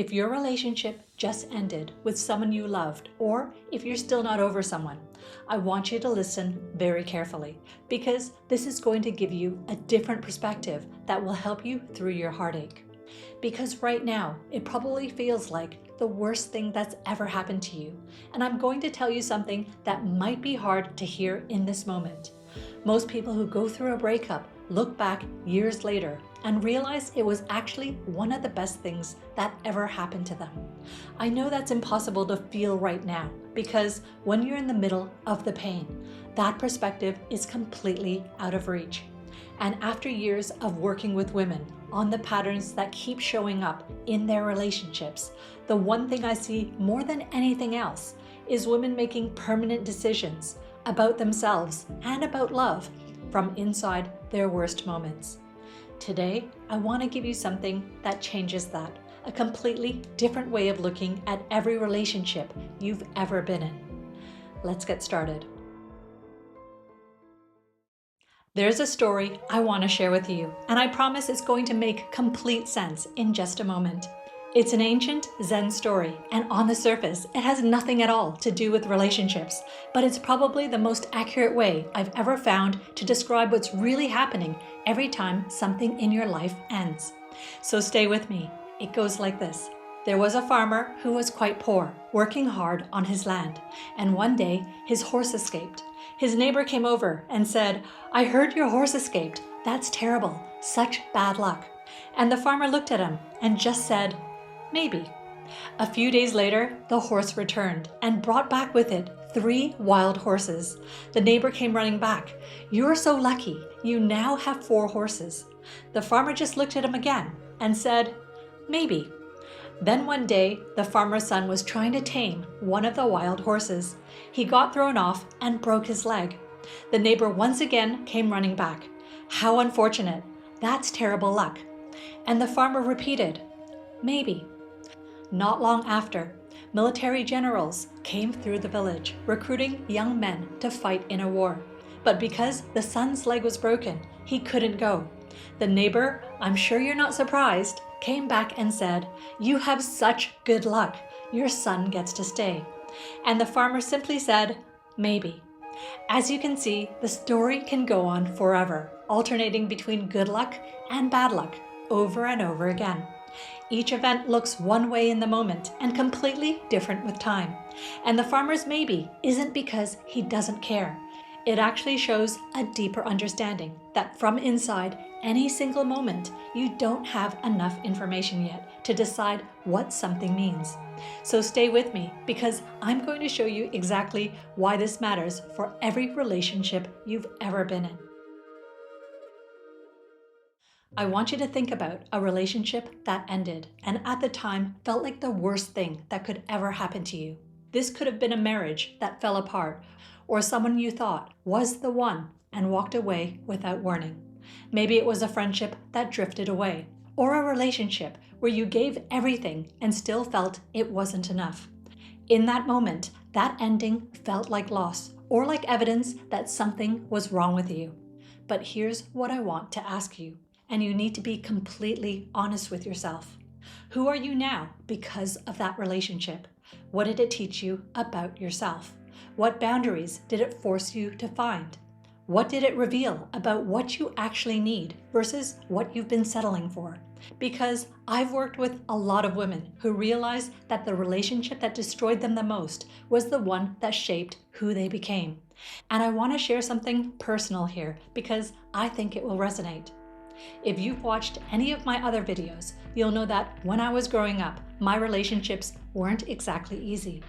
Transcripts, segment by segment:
If your relationship just ended with someone you loved, or if you're still not over someone, I want you to listen very carefully because this is going to give you a different perspective that will help you through your heartache. Because right now, it probably feels like the worst thing that's ever happened to you. And I'm going to tell you something that might be hard to hear in this moment. Most people who go through a breakup look back years later and realize it was actually one of the best things that ever happened to them. I know that's impossible to feel right now because when you're in the middle of the pain, that perspective is completely out of reach. And after years of working with women on the patterns that keep showing up in their relationships, the one thing I see more than anything else is women making permanent decisions about themselves and about love from inside their worst moments. Today, I want to give you something that changes that, a completely different way of looking at every relationship you've ever been in. Let's get started. There's a story I want to share with you, and I promise it's going to make complete sense in just a moment. It's an ancient Zen story, and on the surface, it has nothing at all to do with relationships, but it's probably the most accurate way I've ever found to describe what's really happening every time something in your life ends. So stay with me. It goes like this. There was a farmer who was quite poor, working hard on his land, and one day his horse escaped. His neighbor came over and said, "I heard your horse escaped. That's terrible. Such bad luck." And the farmer looked at him and just said, "Maybe." A few days later, the horse returned and brought back with it 3 wild horses. The neighbor came running back. "You're so lucky. You now have 4 horses." The farmer just looked at him again and said, "Maybe." Then one day, the farmer's son was trying to tame one of the wild horses. He got thrown off and broke his leg. The neighbor once again came running back. "How unfortunate. That's terrible luck." And the farmer repeated, "Maybe." Not long after, military generals came through the village, recruiting young men to fight in a war. But because the son's leg was broken, he couldn't go. The neighbor, I'm sure you're not surprised, came back and said, "You have such good luck. Your son gets to stay." And the farmer simply said, "Maybe." As you can see, the story can go on forever, alternating between good luck and bad luck over and over again. Each event looks one way in the moment and completely different with time. And the farmer's maybe isn't because he doesn't care. It actually shows a deeper understanding that from inside any single moment, you don't have enough information yet to decide what something means. So stay with me because I'm going to show you exactly why this matters for every relationship you've ever been in. I want you to think about a relationship that ended and at the time felt like the worst thing that could ever happen to you. This could have been a marriage that fell apart or someone you thought was the one and walked away without warning. Maybe it was a friendship that drifted away or a relationship where you gave everything and still felt it wasn't enough. In that moment, that ending felt like loss or like evidence that something was wrong with you. But here's what I want to ask you. And you need to be completely honest with yourself. Who are you now because of that relationship? What did it teach you about yourself? What boundaries did it force you to find? What did it reveal about what you actually need versus what you've been settling for? Because I've worked with a lot of women who realized that the relationship that destroyed them the most was the one that shaped who they became. And I want to share something personal here because I think it will resonate. If you've watched any of my other videos, you'll know that when I was growing up, my relationships weren't exactly easy.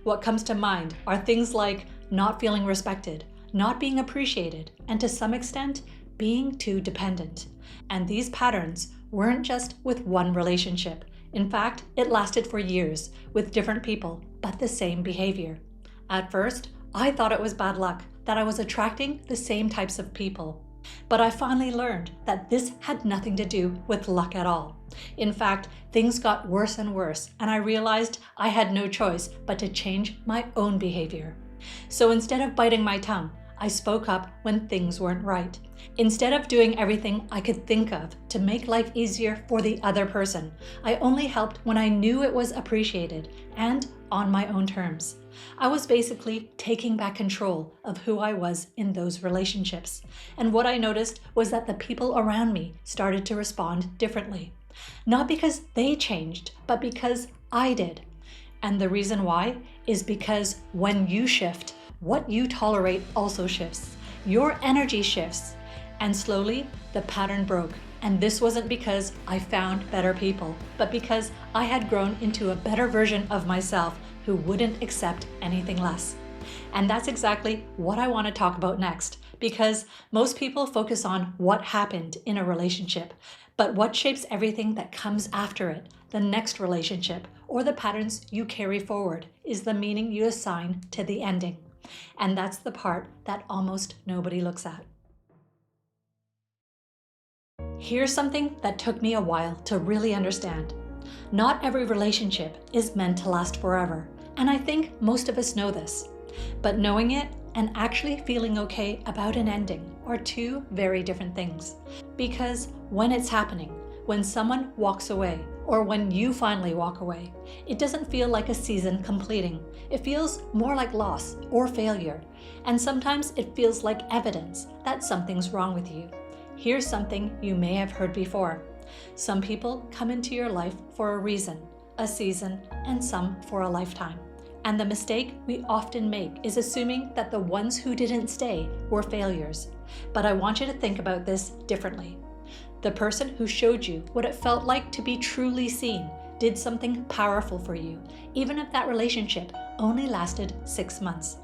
What comes to mind are things like not feeling respected, not being appreciated, and to some extent, being too dependent. And these patterns weren't just with one relationship. In fact, it lasted for years with different people, but the same behavior. At first, I thought it was bad luck, that I was attracting the same types of people. But I finally learned that this had nothing to do with luck at all. In fact, things got worse and worse, and I realized I had no choice but to change my own behavior. So instead of biting my tongue, I spoke up when things weren't right. Instead of doing everything I could think of to make life easier for the other person, I only helped when I knew it was appreciated and on my own terms. I was basically taking back control of who I was in those relationships. And what I noticed was that the people around me started to respond differently. Not because they changed, but because I did. And the reason why is because when you shift, what you tolerate also shifts. Your energy shifts. And slowly, the pattern broke. And this wasn't because I found better people, but because I had grown into a better version of myself who wouldn't accept anything less. And that's exactly what I want to talk about next, because most people focus on what happened in a relationship, but what shapes everything that comes after it, the next relationship, or the patterns you carry forward, is the meaning you assign to the ending. And that's the part that almost nobody looks at. Here's something that took me a while to really understand. Not every relationship is meant to last forever, and I think most of us know this. But knowing it and actually feeling okay about an ending are two very different things. Because when it's happening, when someone walks away, or when you finally walk away, it doesn't feel like a season completing. It feels more like loss or failure, and sometimes it feels like evidence that something's wrong with you. Here's something you may have heard before. Some people come into your life for a reason, a season, and some for a lifetime. And the mistake we often make is assuming that the ones who didn't stay were failures. But I want you to think about this differently. The person who showed you what it felt like to be truly seen did something powerful for you, even if that relationship only lasted 6 months.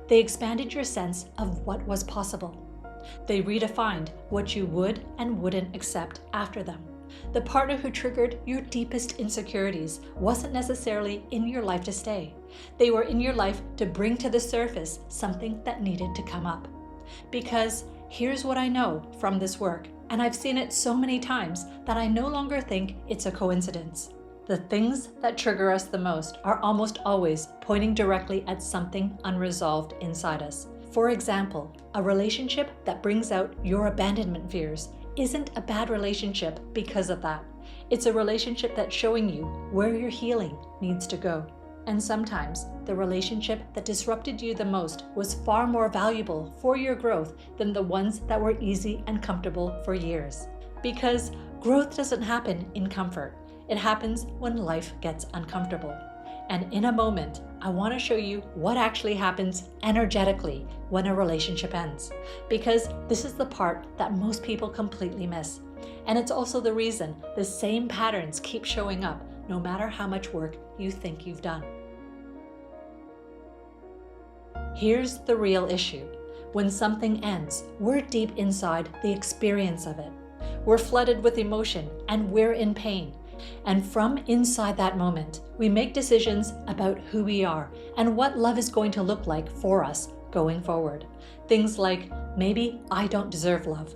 They expanded your sense of what was possible. They redefined what you would and wouldn't accept after them. The partner who triggered your deepest insecurities wasn't necessarily in your life to stay. They were in your life to bring to the surface something that needed to come up. Because here's what I know from this work, and I've seen it so many times that I no longer think it's a coincidence. The things that trigger us the most are almost always pointing directly at something unresolved inside us. For example, a relationship that brings out your abandonment fears isn't a bad relationship because of that. It's a relationship that's showing you where your healing needs to go. And sometimes the relationship that disrupted you the most was far more valuable for your growth than the ones that were easy and comfortable for years. Because growth doesn't happen in comfort. It happens when life gets uncomfortable. And in a moment, I want to show you what actually happens energetically when a relationship ends. Because this is the part that most people completely miss. And it's also the reason the same patterns keep showing up no matter how much work you think you've done. Here's the real issue. When something ends, we're deep inside the experience of it. We're flooded with emotion and we're in pain. And from inside that moment, we make decisions about who we are and what love is going to look like for us going forward. Things like, maybe I don't deserve love,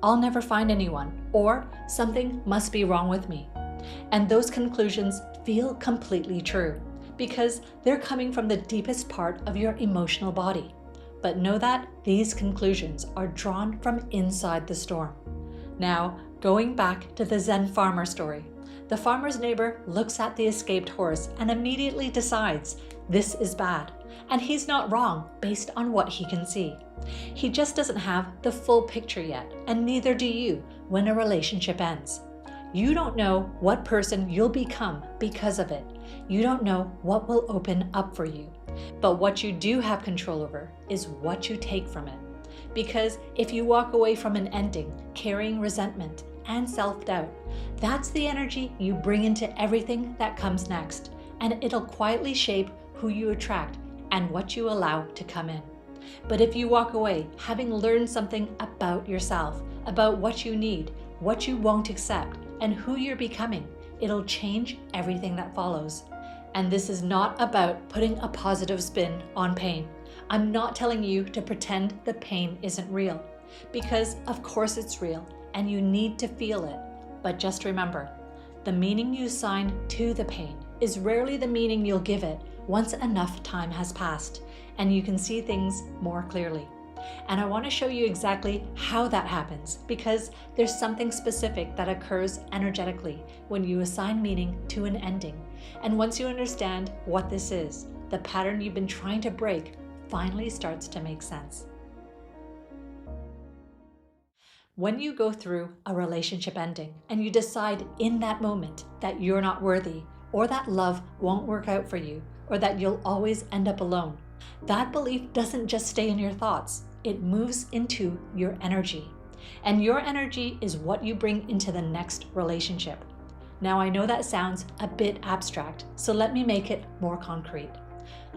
I'll never find anyone, or something must be wrong with me. And those conclusions feel completely true because they're coming from the deepest part of your emotional body. But know that these conclusions are drawn from inside the storm. Now, going back to the Zen Farmer story. The farmer's neighbor looks at the escaped horse and immediately decides this is bad. And he's not wrong based on what he can see. He just doesn't have the full picture yet, and neither do you when a relationship ends. You don't know what person you'll become because of it. You don't know what will open up for you. But what you do have control over is what you take from it. Because if you walk away from an ending carrying resentment and self-doubt, that's the energy you bring into everything that comes next, and it'll quietly shape who you attract and what you allow to come in. But if you walk away having learned something about yourself, about what you need, what you won't accept, and who you're becoming, it'll change everything that follows. And this is not about putting a positive spin on pain. I'm not telling you to pretend the pain isn't real, because of course it's real and you need to feel it. But just remember, the meaning you assign to the pain is rarely the meaning you'll give it once enough time has passed and you can see things more clearly. And I want to show you exactly how that happens, because there's something specific that occurs energetically when you assign meaning to an ending. And once you understand what this is, the pattern you've been trying to break finally starts to make sense. When you go through a relationship ending and you decide in that moment that you're not worthy, or that love won't work out for you, or that you'll always end up alone, that belief doesn't just stay in your thoughts, it moves into your energy. And your energy is what you bring into the next relationship. Now, I know that sounds a bit abstract, so let me make it more concrete.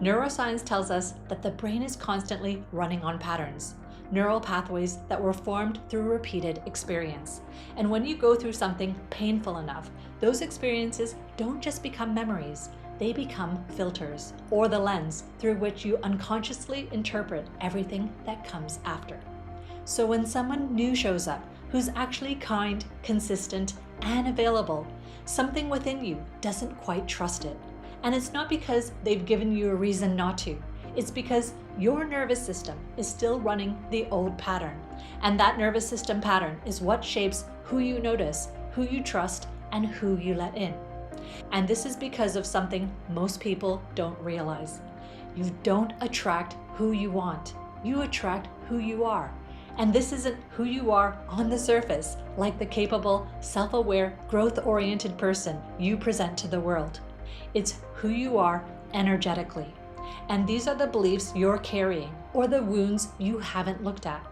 Neuroscience tells us that the brain is constantly running on patterns, neural pathways that were formed through repeated experience. And when you go through something painful enough, those experiences don't just become memories, they become filters, or the lens through which you unconsciously interpret everything that comes after. So when someone new shows up, who's actually kind, consistent, and available, something within you doesn't quite trust it. And it's not because they've given you a reason not to. It's because your nervous system is still running the old pattern. And that nervous system pattern is what shapes who you notice, who you trust, and who you let in. And this is because of something most people don't realize. You don't attract who you want. You attract who you are. And this isn't who you are on the surface, like the capable, self-aware, growth-oriented person you present to the world. It's who you are energetically. And these are the beliefs you're carrying, or the wounds you haven't looked at,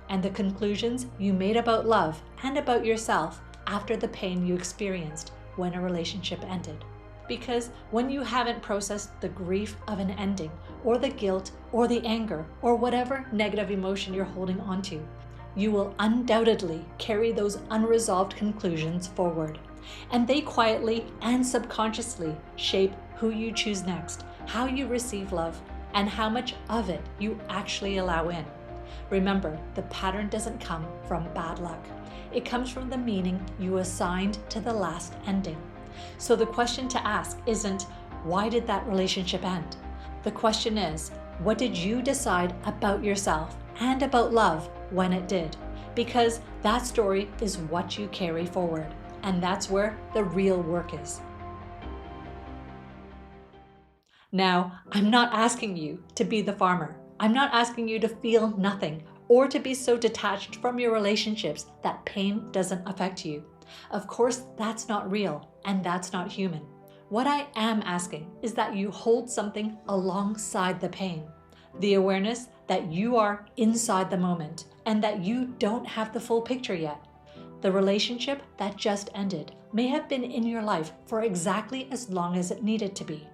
and the conclusions you made about love and about yourself after the pain you experienced when a relationship ended. Because when you haven't processed the grief of an ending, or the guilt, or the anger, or whatever negative emotion you're holding onto, you will undoubtedly carry those unresolved conclusions forward. And they quietly and subconsciously shape who you choose next, how you receive love, and how much of it you actually allow in. Remember, the pattern doesn't come from bad luck. It comes from the meaning you assigned to the last ending. So the question to ask isn't, why did that relationship end? The question is, what did you decide about yourself and about love when it did? Because that story is what you carry forward. And that's where the real work is. Now, I'm not asking you to be the farmer. I'm not asking you to feel nothing or to be so detached from your relationships that pain doesn't affect you. Of course, that's not real and that's not human. What I am asking is that you hold something alongside the pain. The awareness that you are inside the moment and that you don't have the full picture yet. The relationship that just ended may have been in your life for exactly as long as it needed to be.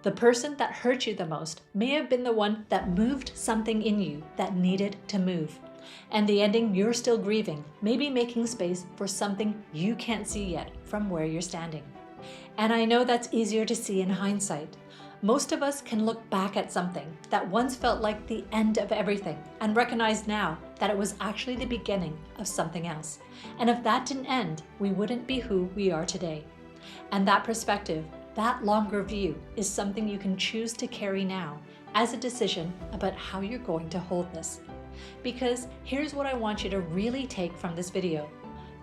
The person that hurt you the most may have been the one that moved something in you that needed to move. And the ending you're still grieving may be making space for something you can't see yet from where you're standing. And I know that's easier to see in hindsight. Most of us can look back at something that once felt like the end of everything and recognize now that it was actually the beginning of something else. And if that didn't end, we wouldn't be who we are today. And that perspective, that longer view, is something you can choose to carry now as a decision about how you're going to hold this. Because here's what I want you to really take from this video.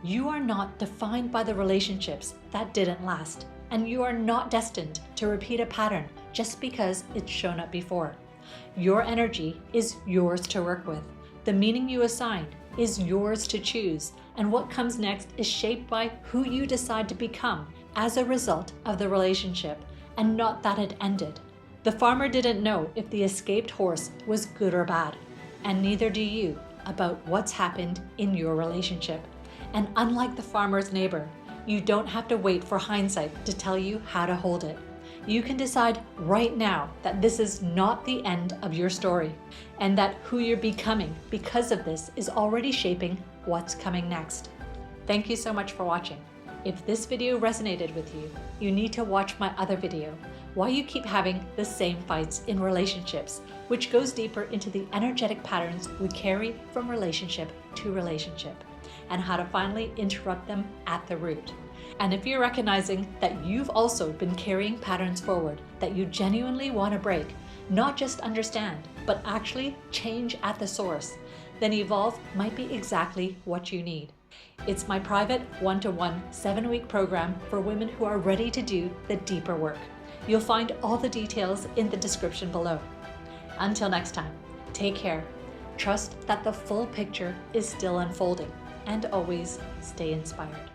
You are not defined by the relationships that didn't last, and you are not destined to repeat a pattern just because it's shown up before. Your energy is yours to work with. The meaning you assign is yours to choose, and what comes next is shaped by who you decide to become as a result of the relationship, and not that it ended. The farmer didn't know if the escaped horse was good or bad, and neither do you about what's happened in your relationship. And unlike the farmer's neighbor, you don't have to wait for hindsight to tell you how to hold it. You can decide right now that this is not the end of your story, and that who you're becoming because of this is already shaping what's coming next. Thank you so much for watching. If this video resonated with you, you need to watch my other video, Why You Keep Having the Same Fights in Relationships, which goes deeper into the energetic patterns we carry from relationship to relationship, and how to finally interrupt them at the root. And if you're recognizing that you've also been carrying patterns forward that you genuinely want to break, not just understand, but actually change at the source, then Evolve might be exactly what you need. It's my private one-to-one 7-week program for women who are ready to do the deeper work. You'll find all the details in the description below. Until next time, take care. Trust that the full picture is still unfolding, and always stay inspired.